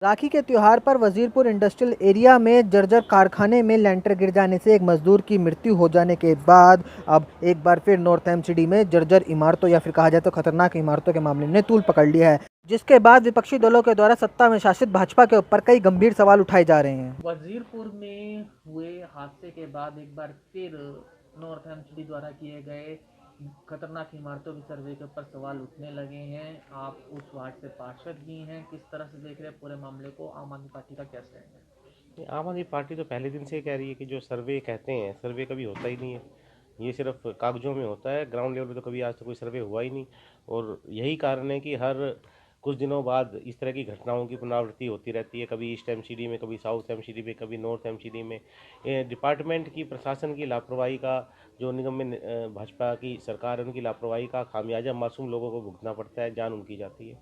राखी के त्योहार पर वजीरपुर इंडस्ट्रियल एरिया में जर्जर कारखाने में लेंटर गिर जाने से एक मजदूर की मृत्यु हो जाने के बाद अब एक बार फिर नॉर्थ एमसीडी में जर्जर इमारतों या फिर कहा जाए तो खतरनाक इमारतों के मामले ने तूल पकड़ लिया है, जिसके बाद विपक्षी दलों के द्वारा सत्ता में शासित भाजपा के ऊपर कई गंभीर सवाल उठाए जा रहे हैं। वजीरपुर में हुए हादसे के बाद एक बार फिर नॉर्थ एमसीडी द्वारा किए गए खतरनाक इमारतों के सर्वे के ऊपर सवाल उठने लगे हैं। आप उस वार्ड से पार्षद भी हैं, किस तरह से देख रहे हैं पूरे मामले को? आम आदमी पार्टी का क्या स्टैंड है? आम आदमी पार्टी तो पहले दिन से कह रही है कि जो सर्वे कहते हैं, सर्वे कभी होता ही नहीं है। ये सिर्फ कागजों में होता है, ग्राउंड लेवल पे तो कभी आज तक कोई सर्वे हुआ ही नहीं। और यही कारण है कि हर कुछ दिनों बाद इस तरह की घटनाओं की पुनरावृत्ति होती रहती है। कभी ईस्ट एमसीडी में, कभी साउथ एमसीडी में, कभी नॉर्थ एमसीडी में। डिपार्टमेंट की, प्रशासन की लापरवाही का, जो निगम में भाजपा की सरकार है उनकी लापरवाही का खामियाजा मासूम लोगों को भुगतना पड़ता है, जान उनकी जाती है।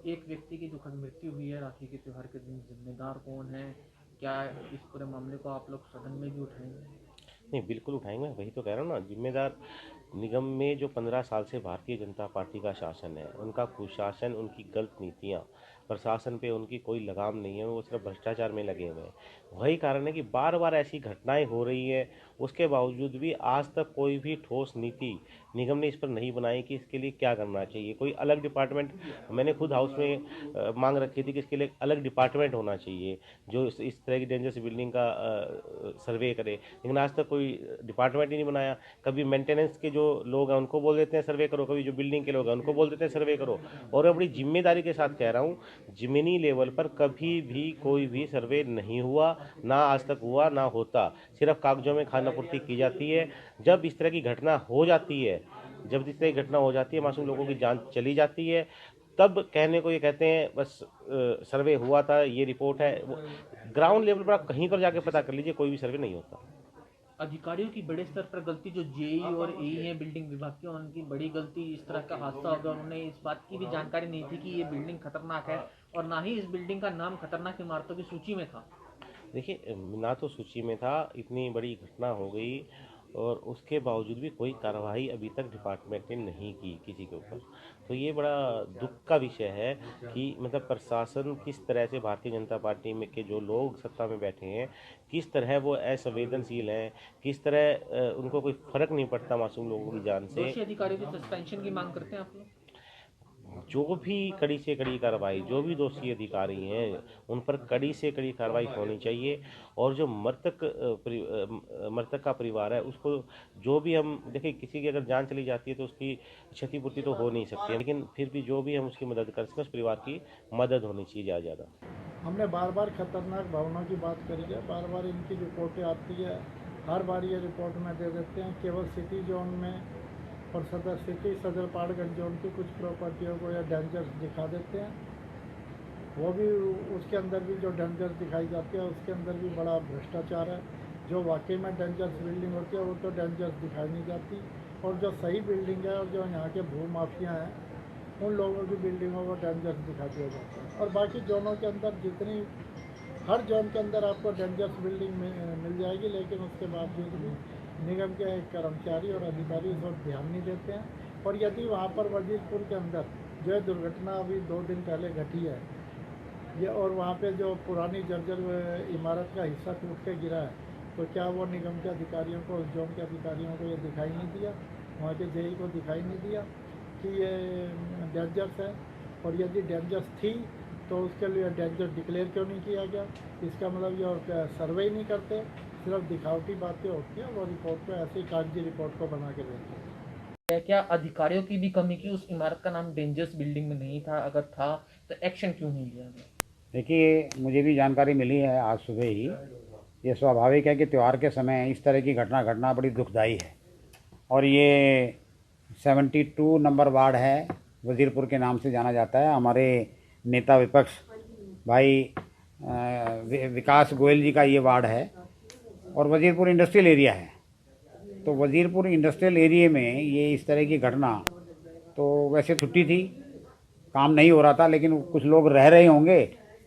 एक व्यक्ति की दुखद मृत्यु हुई है राखी के त्योहार के दिन, जिम्मेदार कौन है? क्या इस पूरे मामले को आप लोग सदन में भी उठाएंगे? नहीं, बिल्कुल उठाएंगे, वही तो कह रहा हूँ ना। जिम्मेदार निगम में जो 15 साल से भारतीय जनता पार्टी का शासन है, उनका कुशासन, उनकी गलत नीतियाँ, प्रशासन पे उनकी कोई लगाम नहीं है, वो सिर्फ भ्रष्टाचार में लगे हुए हैं। वही कारण है कि बार बार ऐसी घटनाएं हो रही हैं, उसके बावजूद भी आज तक कोई भी ठोस नीति निगम ने इस पर नहीं बनाई कि इसके लिए क्या करना चाहिए। कोई अलग डिपार्टमेंट, मैंने खुद हाउस में मांग रखी थी कि इसके लिए अलग डिपार्टमेंट होना चाहिए जो इस तरह की डेंजरस बिल्डिंग का सर्वे करे, लेकिन आज तक कोई डिपार्टमेंट ही नहीं बनाया। कभी मेंटेनेंस के जो लोग हैं उनको बोल देते हैं सर्वे करो, कभी जो बिल्डिंग के लोग हैं उनको बोल देते हैं सर्वे करो। और मैं बड़ी जिम्मेदारी के साथ कह रहा हूँ, ज़मीनी लेवल पर कभी भी कोई भी सर्वे नहीं हुआ, ना आज तक हुआ, ना होता। सिर्फ कागजों में खानापूर्ति की जाती है। जब इस तरह की घटना हो जाती है, जब इस तरह की घटना हो जाती है, मासूम लोगों की जान चली जाती है, तब कहने को ये कहते हैं बस सर्वे हुआ था, ये रिपोर्ट है। ग्राउंड लेवल पर आप कहीं पर जाके पता कर लीजिए, कोई भी सर्वे नहीं होता। अधिकारियों की बड़े स्तर पर गलती, जो जेई और एई हैं बिल्डिंग विभाग के, उनकी बड़ी गलती। इस तरह का हादसा हो गया, उन्होंने इस बात की भी जानकारी नहीं थी कि ये बिल्डिंग खतरनाक है, और ना ही इस बिल्डिंग का नाम खतरनाक इमारतों की सूची में था। देखिए, ना तो सूची में था, इतनी बड़ी घटना हो गई और उसके बावजूद भी कोई कार्रवाई अभी तक डिपार्टमेंट ने नहीं की किसी के ऊपर। तो ये बड़ा दुख का विषय है कि मतलब प्रशासन किस तरह से, भारतीय जनता पार्टी में के जो लोग सत्ता में बैठे हैं, किस तरह वो असंवेदनशील हैं, किस तरह उनको कोई फर्क नहीं पड़ता मासूम लोगों की जान से। दोषी अधिकारियों की सस्पेंशन की मांग करते हैं आप लोग? जो भी कड़ी से कड़ी कार्रवाई, जो भी दोषी अधिकारी हैं उन पर कड़ी से कड़ी कार्रवाई होनी चाहिए। और जो मृतक का परिवार है उसको, जो भी हम देखिए, किसी की अगर जान चली जाती है तो उसकी क्षतिपूर्ति तो हो नहीं सकती है, लेकिन फिर भी जो भी हम उसकी मदद कर सकें, उस परिवार की मदद होनी चाहिए ज़्यादा ज़्यादा। हमने बार बार खतरनाक भवनों की बात करी है, बार बार इनकी रिपोर्टें आती है, हर बार ये रिपोर्ट में दे देते हैं। केवल सिटी जोन में और सदर पहाड़गंज जोन की कुछ प्रॉपर्टियों को या डेंजर्स दिखा देते हैं। वो भी, उसके अंदर भी जो डेंजर्स दिखाई जाती है उसके अंदर भी बड़ा भ्रष्टाचार है। जो वाकई में डेंजर्स बिल्डिंग होती है वो तो डेंजर्स दिखाई नहीं जाती, और जो सही बिल्डिंग है और जो यहाँ के भू माफिया हैं उन लोगों की बिल्डिंगों को डेंजर्स दिखा दिया जाता है। और बाकी जोनों के अंदर जितनी, हर जोन के अंदर आपको डेंजर्स बिल्डिंग मिल जाएगी, लेकिन उसके बावजूद भी निगम के कर्मचारी और अधिकारी इस वक्त ध्यान नहीं देते हैं। और यदि वहाँ पर वजीरपुर के अंदर जो दुर्घटना अभी 2 दिन पहले घटी है, ये, और वहाँ पे जो पुरानी जर्जर इमारत का हिस्सा टूट के गिरा है, तो क्या वो निगम के अधिकारियों को, उस जोन के अधिकारियों को ये दिखाई नहीं दिया, वहाँ के जेई को दिखाई नहीं दिया कि ये डेंजर्स है? और यदि डेंजर्स थी तो उसके लिए डेंजर डिक्लेयर क्यों नहीं किया गया? इसका मतलब ये, और सर्वे ही नहीं करते, सिर्फ दिखावटी बातें होती हैं, वो रिपोर्ट को ऐसे ही कागजी रिपोर्ट को बना के देते हैं। क्या अधिकारियों की भी कमी की? उस इमारत का नाम डेंजरस बिल्डिंग में नहीं था, अगर था तो एक्शन क्यों नहीं लिया गया? देखिए, मुझे भी जानकारी मिली है आज सुबह ही। ये स्वाभाविक है कि त्यौहार के समय इस तरह की घटना घटना बड़ी दुखदाई है। और ये 72 नंबर वार्ड है, वजीरपुर के नाम से जाना जाता है। हमारे नेता विपक्ष भाई विकास गोयल जी का ये वार्ड है, और वजीरपुर इंडस्ट्रियल एरिया है। तो वजीरपुर इंडस्ट्रियल एरिया में ये इस तरह की घटना, तो वैसे छुट्टी थी, काम नहीं हो रहा था, लेकिन कुछ लोग रह रहे होंगे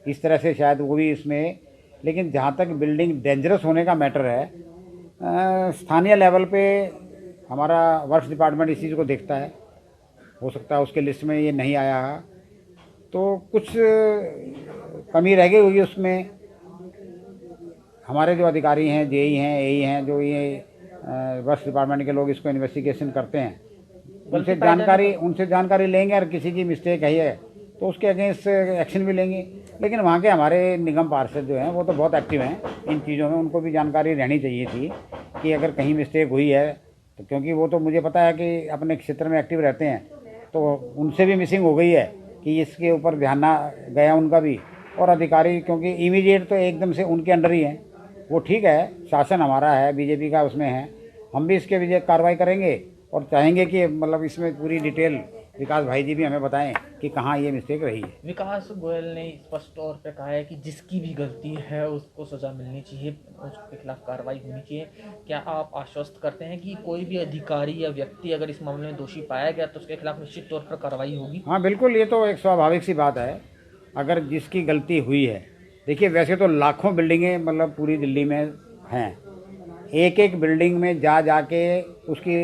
इस तरह से, शायद वो भी इसमें। लेकिन जहाँ तक बिल्डिंग डेंजरस होने का मैटर है, स्थानीय लेवल पे हमारा वर्क्स डिपार्टमेंट इस चीज़ को देखता है। हो सकता है उसके लिस्ट में ये नहीं आया है, तो कुछ कमी रह गई होगी उसमें। हमारे जो अधिकारी हैं, जेई हैं, एई हैं, जो ये वर्क्स डिपार्टमेंट के लोग इसको इन्वेस्टिगेशन करते हैं, उनसे जानकारी लेंगे और किसी की मिस्टेक है तो उसके अगेंस्ट एक्शन भी लेंगे। लेकिन वहाँ के हमारे निगम पार्षद जो हैं वो तो बहुत एक्टिव हैं इन चीज़ों में, उनको भी जानकारी रहनी चाहिए थी कि अगर कहीं मिस्टेक हुई है तो, क्योंकि वो तो मुझे पता है कि अपने क्षेत्र में एक्टिव रहते हैं, तो उनसे भी मिसिंग हो गई है कि इसके ऊपर ध्यान ना गया उनका भी। और अधिकारी क्योंकि इमीडिएट तो एकदम से उनके अंडर ही हैं, वो ठीक है, शासन हमारा है, बीजेपी का उसमें है, हम भी इसके विजय कार्रवाई करेंगे और चाहेंगे कि मतलब इसमें पूरी डिटेल विकास भाई जी भी हमें बताएं कि कहाँ ये मिस्टेक रही है। विकास गोयल ने स्पष्ट तौर पे कहा है कि जिसकी भी गलती है उसको सजा मिलनी चाहिए, उसके खिलाफ कार्रवाई होनी चाहिए। क्या आप आश्वस्त करते हैं कि कोई भी अधिकारी या व्यक्ति अगर इस मामले में दोषी पाया गया तो उसके खिलाफ निश्चित तौर पर कार्रवाई होगी? हाँ बिल्कुल, ये तो एक स्वाभाविक सी बात है। अगर जिसकी गलती हुई है, देखिए वैसे तो लाखों बिल्डिंगें मतलब पूरी दिल्ली में हैं, एक एक बिल्डिंग में जा के उसकी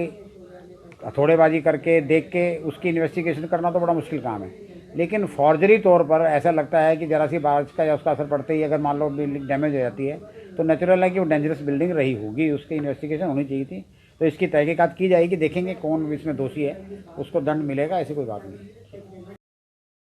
हथौड़ेबाजी करके देख के उसकी इन्वेस्टिगेशन करना तो बड़ा मुश्किल काम है। लेकिन फॉर्जरी तौर पर ऐसा लगता है कि ज़रा सी बारिश का या उसका असर पड़ते ही अगर मान लो बिल्डिंग डैमेज हो जाती है तो नेचुरल है कि वो डेंजरस बिल्डिंग रही होगी, उसकी इन्वेस्टिगेशन होनी चाहिए थी। तो इसकी तहकीकात की जाएगी, देखेंगे कौन इसमें दोषी है, उसको दंड मिलेगा, ऐसी कोई बात नहीं।